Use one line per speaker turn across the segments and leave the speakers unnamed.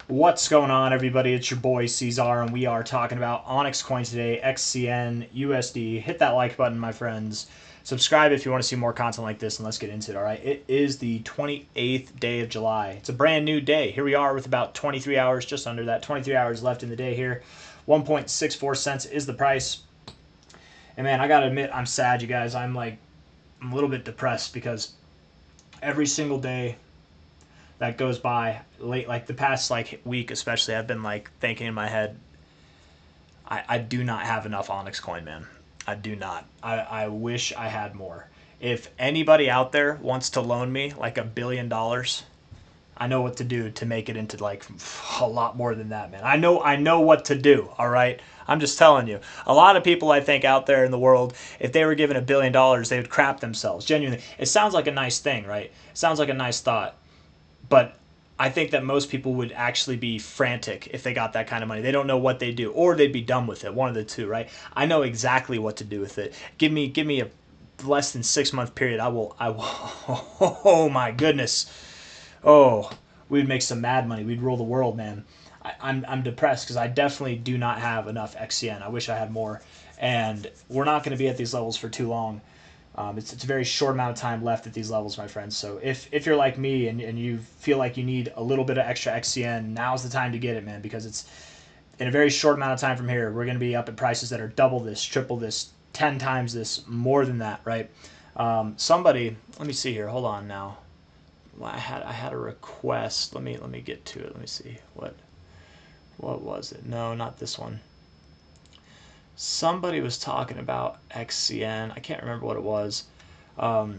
What's going on, everybody? It's your boy C-Zar, and we are talking about OnyxCoin today, XCN, USD. Hit that like button, my friends. Subscribe if you want to see more content like this, and let's get into it, all right? It is the 28th day of July. It's a brand new day. Here we are with about 23 hours, just under that, 23 hours left in the day here. 1.64 cents is the price. And man, I gotta admit, I'm sad, you guys. I'm a little bit depressed because every single day that goes by late, like the past week especially, I've been thinking in my head, I do not have enough OnyxCoin, man. I do not. I wish I had more. If anybody out there wants to loan me like $1 billion, I know what to do to make it into a lot more than that, man. I know what to do, all right? I'm just telling you. A lot of people, I think, out there in the world, if they were given $1 billion, they would crap themselves. Genuinely. It sounds like a nice thing, right? It sounds like a nice thought. But I think that most people would actually be frantic if they got that kind of money. They don't know what they do, or they'd be done with it. One of the two, right? I know exactly what to do with it. Give me a less than 6 month period. I will. Oh my goodness. Oh, we'd make some mad money. We'd rule the world, man. I'm depressed because I definitely do not have enough XCN. I wish I had more, and we're not going to be at these levels for too long. It's a very short amount of time left at these levels, my friends. So if you're like me and you feel like you need a little bit of extra XCN, now's the time to get it, man, because it's in a very short amount of time from here, we're going to be up at prices that are double this, triple this, 10 times this, more than that, right? Somebody, let me see here. Hold on now. Well, I had a request. Let me get to it. Let me see. What was it? No, not this one. Somebody was talking about XCN. I can't remember what it was, but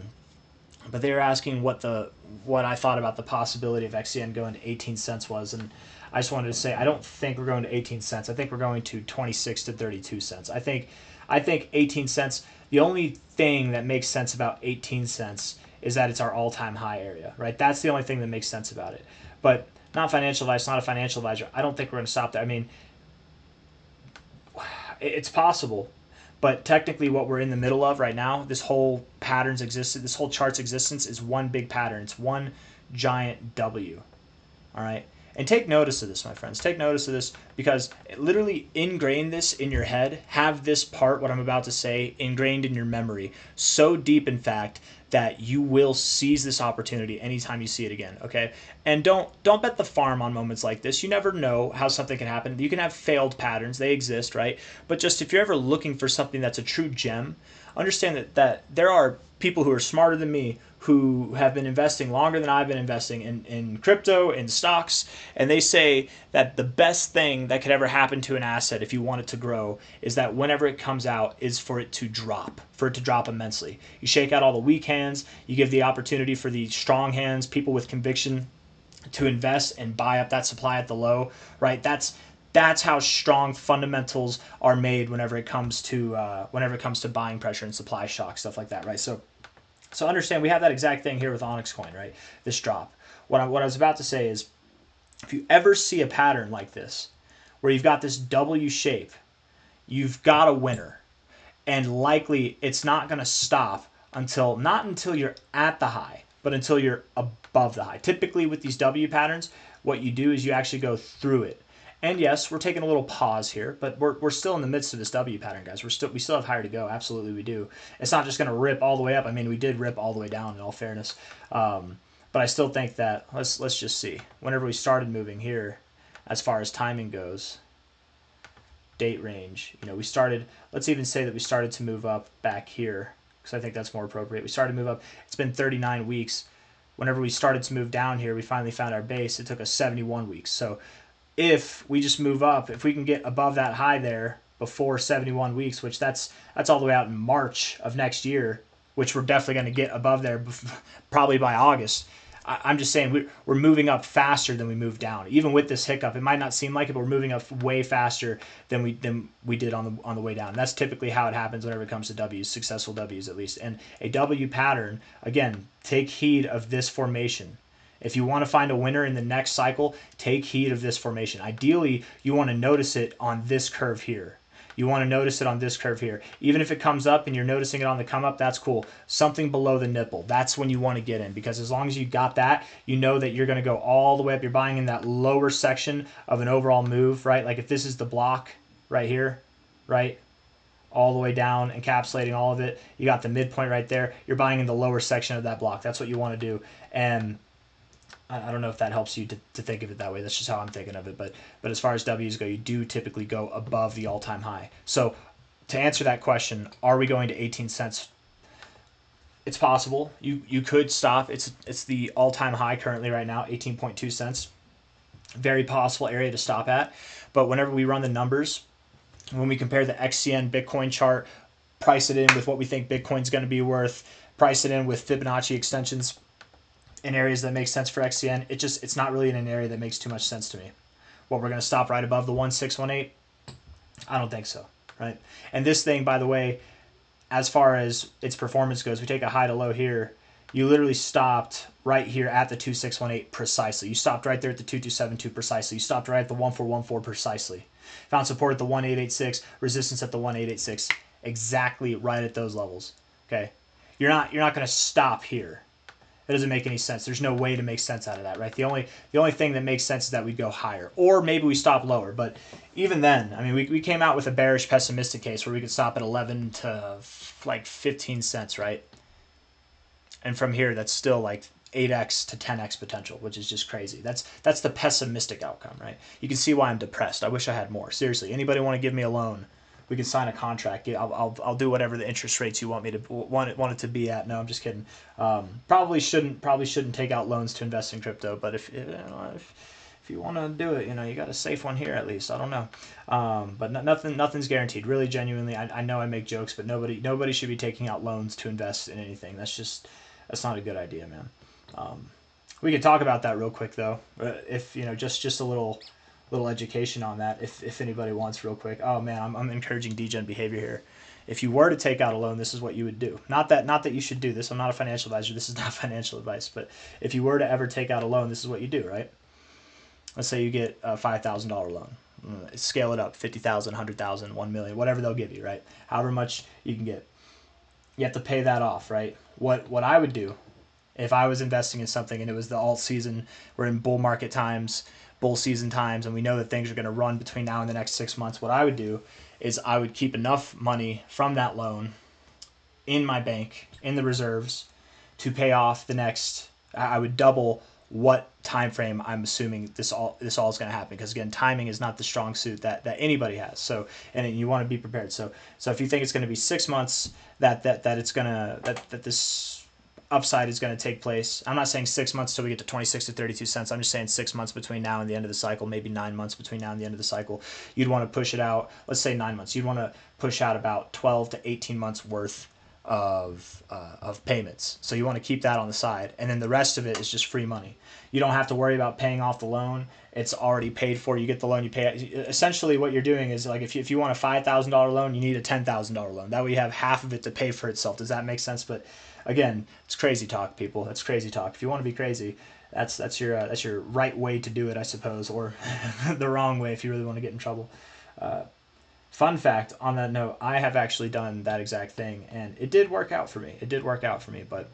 they were asking what I thought about the possibility of XCN going to 18 cents was, and I just wanted to say I don't think we're going to 18 cents. I think we're going to 26 to 32 cents. I think 18 cents. The only thing that makes sense about 18 cents is that it's our all-time high area, right? That's the only thing that makes sense about it. But not financial advice, not a financial advisor. I don't think we're going to stop there. I mean, it's possible, but technically what we're in the middle of right now, this whole this whole chart's existence is one big pattern. It's one giant W. All right? And take notice of this, my friends. Take notice of this, because literally ingrain this in your head. Have this part, what I'm about to say, ingrained in your memory. So deep, in fact, that you will seize this opportunity anytime you see it again, okay? And don't bet the farm on moments like this. You never know how something can happen. You can have failed patterns. They exist, right? But just if you're ever looking for something that's a true gem, understand that there are people who are smarter than me who have been investing longer than I've been investing in crypto, in stocks, and they say that the best thing that could ever happen to an asset if you want it to grow is that whenever it comes out is for it to drop immensely. You shake out all the weak hands, you give the opportunity for the strong hands, people with conviction, to invest and buy up that supply at the low, right? That's how strong fundamentals are made whenever it comes to buying pressure and supply shock, stuff like that, right? So understand, we have that exact thing here with OnyxCoin, right? This drop. What I was about to say is, if you ever see a pattern like this, where you've got this W shape, you've got a winner, and likely it's not going to stop not until you're at the high, but until you're above the high. Typically with these W patterns, what you do is you actually go through it. And yes, we're taking a little pause here, but we're still in the midst of this W pattern, guys. We still have higher to go. Absolutely, we do. It's not just going to rip all the way up. I mean, we did rip all the way down, in all fairness. But I still think that let's just see. Whenever we started moving here, as far as timing goes, date range. We started. Let's even say that we started to move up back here, because I think that's more appropriate. We started to move up. It's been 39 weeks. Whenever we started to move down here, we finally found our base. It took us 71 weeks. So if we just move up, if we can get above that high there before 71 weeks, which that's all the way out in March of next year, which we're definitely going to get above there probably by August. I'm just saying we're moving up faster than we moved down. Even with this hiccup, it might not seem like it, but we're moving up way faster than we did on the way down. And that's typically how it happens whenever it comes to W's, successful W's at least. And a W pattern, again, take heed of this formation. If you want to find a winner in the next cycle, take heed of this formation. Ideally, you want to notice it on this curve here. You want to notice it on this curve here. Even if it comes up and you're noticing it on the come up, that's cool. Something below the nipple, that's when you want to get in, because as long as you got that, you know that you're going to go all the way up. You're buying in that lower section of an overall move, right? Like if this is the block right here, right? All the way down, encapsulating all of it. You got the midpoint right there. You're buying in the lower section of that block. That's what you want to do. And I don't know if that helps you to think of it that way. That's just how I'm thinking of it. But as far as W's go, you do typically go above the all-time high. So to answer that question, are we going to 18 cents? It's possible. You could stop. It's the all-time high currently right now, 18.2 cents. Very possible area to stop at. But whenever we run the numbers, when we compare the XCN Bitcoin chart, price it in with what we think Bitcoin's going to be worth, price it in with Fibonacci extensions in areas that make sense for XCN, it's not really in an area that makes too much sense to me. What, we're going to stop right above the 1618? I don't think so, right? And this thing, by the way, as far as its performance goes, we take a high to low here. You literally stopped right here at the 2618 precisely. You stopped right there at the 2272 precisely. You stopped right at the 1414 precisely. Found support at the 1886, resistance at the 1886, exactly right at those levels. Okay, you're not going to stop here. It doesn't make any sense. There's no way to make sense out of that, right? The only thing that makes sense is that we go higher, or maybe we stop lower. But even then, I mean, we came out with a bearish, pessimistic case where we could stop at 11 to like 15 cents, right? And from here, that's still like 8x to 10x potential, which is just crazy. That's the pessimistic outcome, right? You can see why I'm depressed. I wish I had more. Seriously, anybody want to give me a loan? We can sign a contract. I'll do whatever the interest rates you want me to want it to be at. No, I'm just kidding. Probably shouldn't take out loans to invest in crypto. But if you want to do it, you got a safe one here at least. I don't know. But nothing's guaranteed. Really, genuinely, I know I make jokes, but nobody should be taking out loans to invest in anything. That's not a good idea, man. We can talk about that real quick though. If just a little education on that, if anybody wants, real quick. Oh man, I'm encouraging degen behavior here. If you were to take out a loan, this is what you would do. Not that you should do this. I'm not a financial advisor. This is not financial advice. But if you were to ever take out a loan, this is what you do, right? Let's say you get a $5,000 loan. Scale it up, 50,000, 100,000, 1 million, whatever they'll give you, right? However much you can get. You have to pay that off, right? What I would do if I was investing in something and it was the alt season, we're in bull market times, bull season times, and we know that things are going to run between now and the next 6 months, what I would do is I would keep enough money from that loan in my bank, in the reserves, to pay off the next. I would double what time frame I'm assuming this all is going to happen, because again, timing is not the strong suit that anybody has. So, and you want to be prepared. So if you think it's going to be 6 months that this upside is going to take place. I'm not saying 6 months till we get to 26 to 32 cents. I'm just saying 6 months between now and the end of the cycle, maybe 9 months between now and the end of the cycle. You'd want to push it out. Let's say 9 months. You'd want to push out about 12 to 18 months worth of payments. So you want to keep that on the side, and then the rest of it is just free money. You don't have to worry about paying off the loan. It's already paid for. You get the loan, you pay it. Essentially what you're doing is, like, if you want a $5,000 loan, you need a $10,000 loan. That way you have half of it to pay for itself. Does that make sense? But again, it's crazy talk, people. That's crazy talk. If you want to be crazy, that's your right way to do it, I suppose, or the wrong way if you really want to get in trouble. Fun fact on that note, I have actually done that exact thing, and it did work out for me. But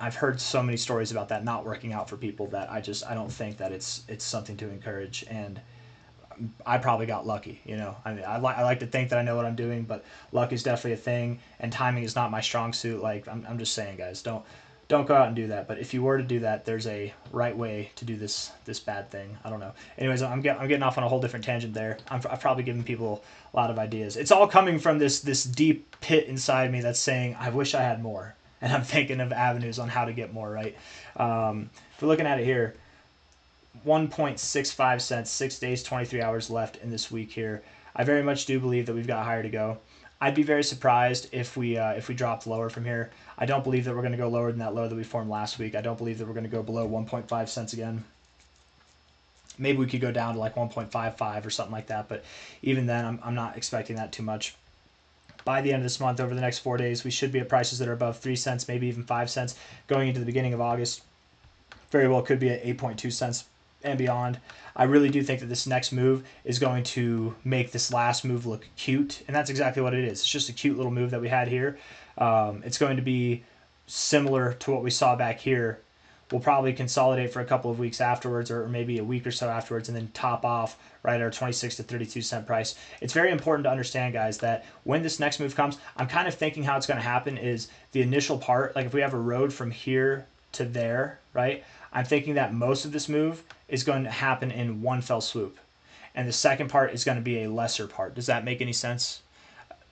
I've heard so many stories about that not working out for people that I don't think that it's something to encourage. And I probably got lucky, I mean, I like to think that I know what I'm doing, but luck is definitely a thing, and timing is not my strong suit. Like, I'm just saying, guys, don't go out and do that. But if you were to do that, there's a right way to do this bad thing. I don't know. Anyways, I'm getting off on a whole different tangent there. I've probably given people a lot of ideas. It's all coming from this deep pit inside me that's saying, I wish I had more, and I'm thinking of avenues on how to get more, right? If we're looking at it here, 1.65 cents, 6 days, 23 hours left in this week here. I very much do believe that we've got higher to go. I'd be very surprised if we dropped lower from here. I don't believe that we're going to go lower than that low that we formed last week. I don't believe that we're going to go below 1.5 cents again. Maybe we could go down to like 1.55 or something like that, but even then, I'm not expecting that too much. By the end of this month, over the next 4 days, we should be at prices that are above 3 cents, maybe even 5 cents, going into the beginning of August. Very well could be at 8.2 cents. and beyond. I really do think that this next move is going to make this last move look cute, and that's exactly what it is. It's just a cute little move that we had here. It's going to be similar to what we saw back here. We'll probably consolidate for a couple of weeks afterwards, or maybe a week or so afterwards, and then top off right at our 26 to 32 cent price. It's very important to understand, guys, that when this next move comes, I'm kind of thinking how it's going to happen is the initial part, like if we have a road from here to there, right? I'm thinking that most of this move is going to happen in one fell swoop. And the second part is going to be a lesser part. Does that make any sense?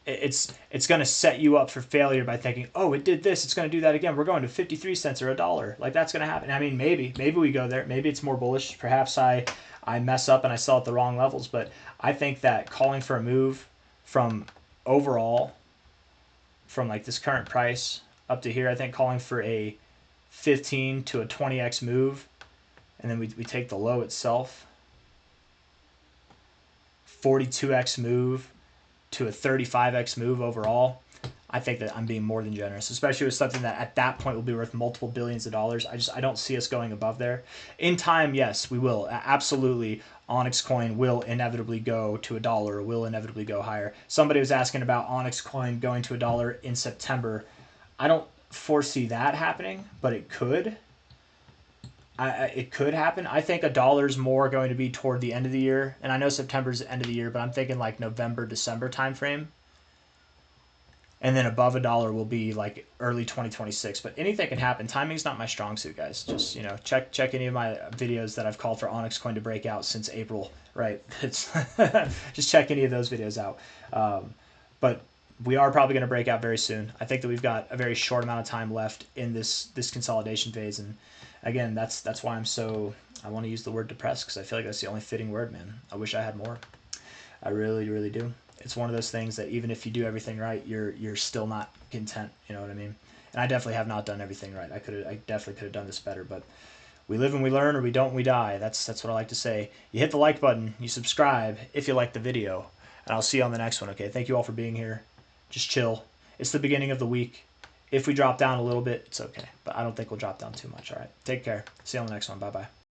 It's going to set you up for failure by thinking, oh, it did this, it's going to do that again. We're going to 53 cents or $1. Like, that's going to happen. I mean, maybe we go there. Maybe it's more bullish. Perhaps I mess up and I sell at the wrong levels. But I think that calling for a move from overall, from like this current price up to here, I think calling for a 15 to a 20x move, and then we take the low itself, 42x move to a 35x move overall. I think that I'm being more than generous, especially with something that at that point will be worth multiple billions of dollars. I don't see us going above there. In time, yes, we will. Absolutely, OnyxCoin will inevitably go to $1, or will inevitably go higher. Somebody was asking about OnyxCoin going to $1 in September. I don't foresee that happening, but it could. It could happen. I think $1 is more going to be toward the end of the year, and I know September's the end of the year, but I'm thinking like November, December timeframe. And then above $1 will be like early 2026. But anything can happen. Timing's not my strong suit, guys. Just, you know, check any of my videos that I've called for OnyxCoin to break out since April, right? It's just check any of those videos out. But we are probably going to break out very soon. I think that we've got a very short amount of time left in this consolidation phase, and again, that's why I want to use the word depressed, because I feel like that's the only fitting word, man. I wish I had more. I really, really do. It's one of those things that even if you do everything right, you're still not content. You know what I mean? And I definitely have not done everything right. I definitely could have done this better, but we live and we learn, or we don't and we die. That's what I like to say. You hit the like button, you subscribe if you like the video, and I'll see you on the next one. Okay? Thank you all for being here. Just chill. It's the beginning of the week. If we drop down a little bit, it's okay, but I don't think we'll drop down too much. All right? Take care. See you on the next one. Bye-bye.